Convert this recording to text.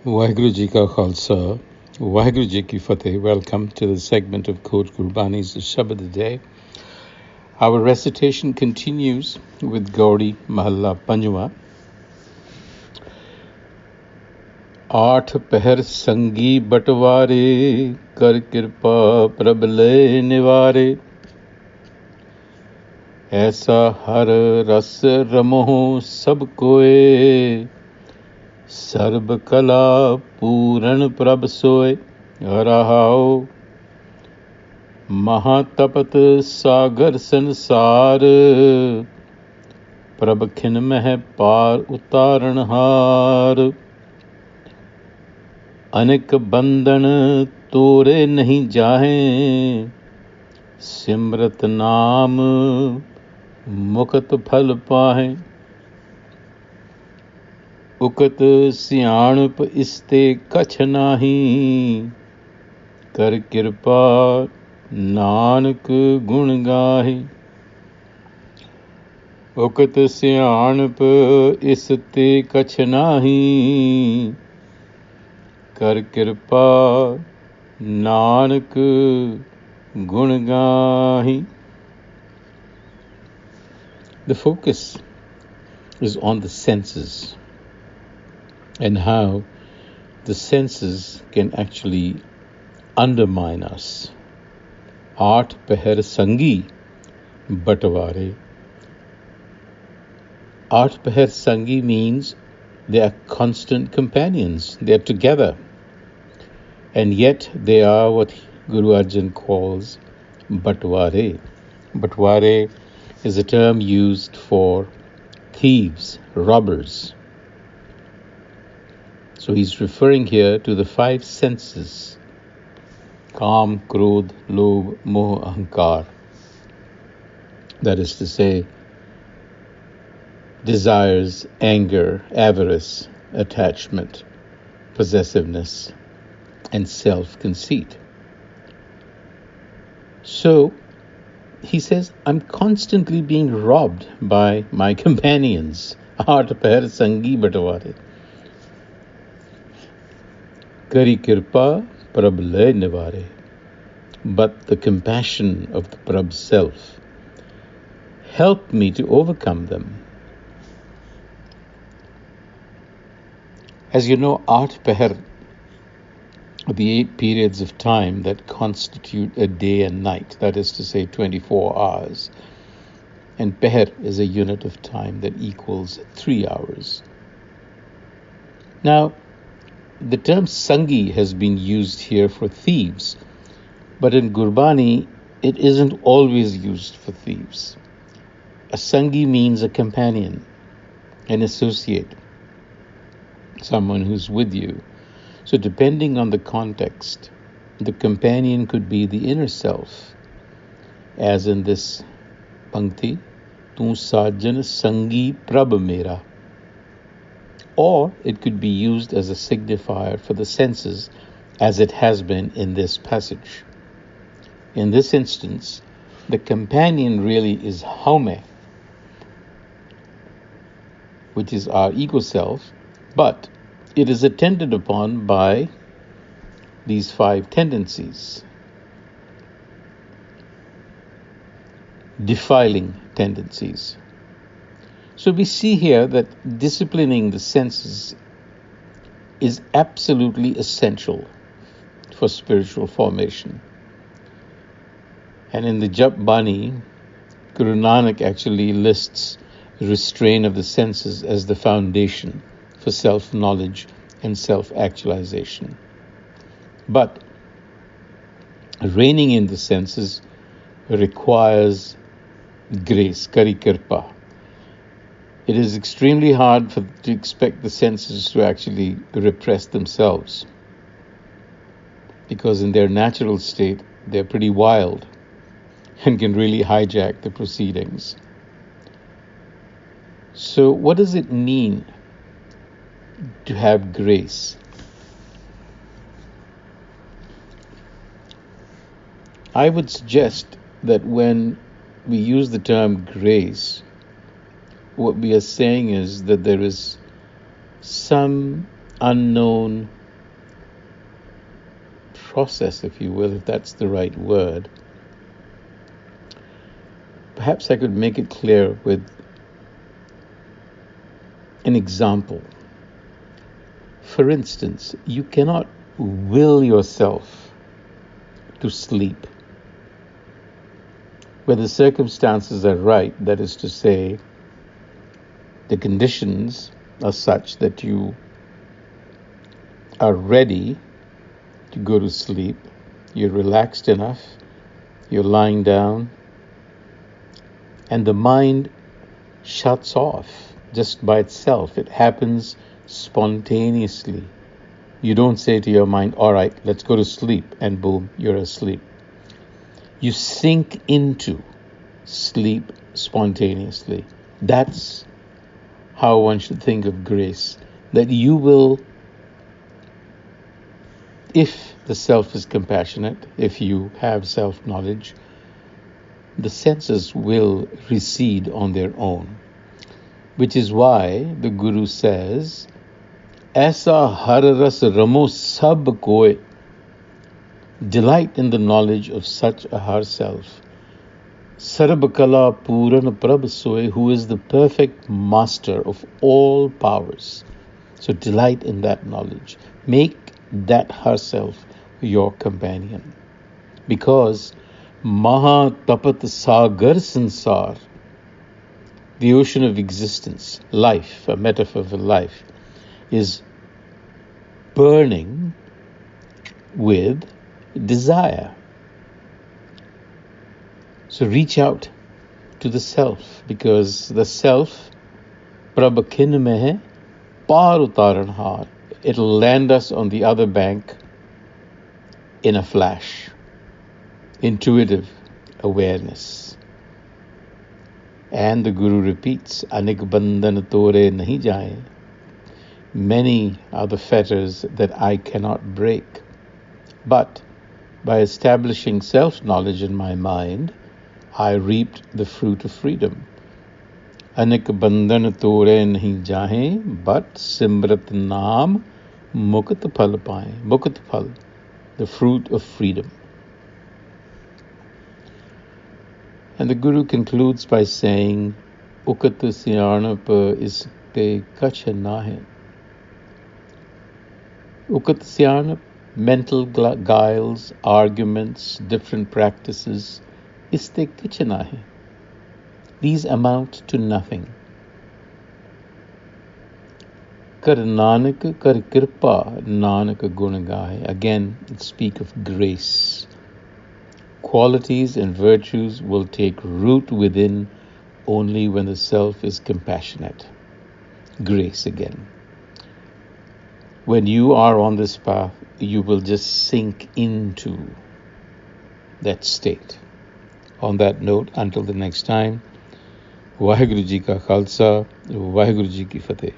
Waheguru Ji Ka Khalsa, Waheguru Ji Ki Fateh. Welcome to the segment of Coach Gurbani's a-sabad-a-day. Our recitation continues with Gaudi Mahalla Panjwa. Ath Pahar Sangi Batvare, Kar Kirpa Prabh le Nivare. Aisa har ras ramoh sab koe, Sarb kala puran prabh soe. Rahao Mahatapat sagar sansar, Prabh khin meh par utaran har. अनेक बंधन तोरे नहीं जाहें, सिमरत नाम मुकत फल पाहें. उकत सियाणप इसते कछ नाही, कर कृपा नानक गुण गाहे. उकत सियाणप इसते कछ नाही, कर कृपा नानक गुण गाहि. The focus is on the senses and how the senses can actually undermine us. Ath Pahar Sangi Batvare. Ath Pahar Sangi means they are constant companions. They are together. And yet they are what Guru Arjan calls Batvare. Batvare is a term used for thieves, robbers. So he's referring here to the five senses: Kam, Krodh, Lobh, Moh, Ahankar. That is to say, desires, anger, avarice, attachment, possessiveness, and self-conceit. So he says, I'm constantly being robbed by my companions. Ath Pahar Sangi Batvare. Kari Kirpa Prabh le Nivare. But the compassion of the Prabh self helped me to overcome them. As you know, Ath Pahar, the 8 periods of time that constitute a day and night, that is to say 24 hours. And Pahar is a unit of time that equals 3 hours. Now, the term Sangi has been used here for thieves, but in Gurbani, it isn't always used for thieves. A Sangi means a companion, an associate, someone who's with you. So depending on the context, the companion could be the inner self, as in this pankti, Tu sajan sangi prabh mera. Or it could be used as a signifier for the senses, as it has been in this passage. In this instance, the companion really is haume, which is our ego self, but it is attended upon by these 5 tendencies. Defiling tendencies. So we see here that disciplining the senses is absolutely essential for spiritual formation. And in the Jap Bani, Guru Nanak actually lists restraint of the senses as the foundation for self-knowledge and self-actualization. But reining in the senses requires grace, kari kirpa. It is extremely hard to expect the senses to actually repress themselves, because in their natural state, they're pretty wild and can really hijack the proceedings. So what does it mean to have grace? I would suggest that when we use the term grace, what we are saying is that there is some unknown process, if you will, if that's the right word. Perhaps I could make it clear with an example. For instance, you cannot will yourself to sleep. Where the circumstances are right, that is to say, the conditions are such that you are ready to go to sleep, you're relaxed enough, you're lying down, and the mind shuts off just by itself. It happens spontaneously. You don't say to your mind, all right, let's go to sleep, and boom, you're asleep. You sink into sleep spontaneously. That's how one should think of grace, that you will, if the self is compassionate, if you have self-knowledge, the senses will recede on their own. Which is why the Guru says, Aisa har ras ramo sab koe. Delight in the knowledge of such a har self. Sarab kala puran prabh soe, who is the perfect master of all powers. So delight in that knowledge. Make that har self your companion. Because Maha tapat sagar sansar, the ocean of existence, life, a metaphor for life, is burning with desire. So reach out to the self, because the self, prabh khin mein hai, paar utaran har. It'll land us on the other bank in a flash. Intuitive awareness. And the Guru repeats, Anik bandhan tore nahi jaye. Many are the fetters that I cannot break. But by establishing self-knowledge in my mind, I reaped the fruit of freedom. Anik bandhan tore nahi jahe, but simrat naam mukt phal paaye. Mukt phal, the fruit of freedom. And the Guru concludes by saying, Ukat siyanap iste kach nahe. Ukat siyanap, mental guiles, arguments, different practices, iste kach nahe. These amount to nothing. Kar nanak kar kirpa nanak gun gaye. Again, it speaks of grace. Qualities and virtues will take root within only when the self is compassionate. Grace again. When you are on this path, you will just sink into that state. On that note, until the next time, Vaheguru Ji Ka Khalsa, Vaheguru Ji Ki Fateh.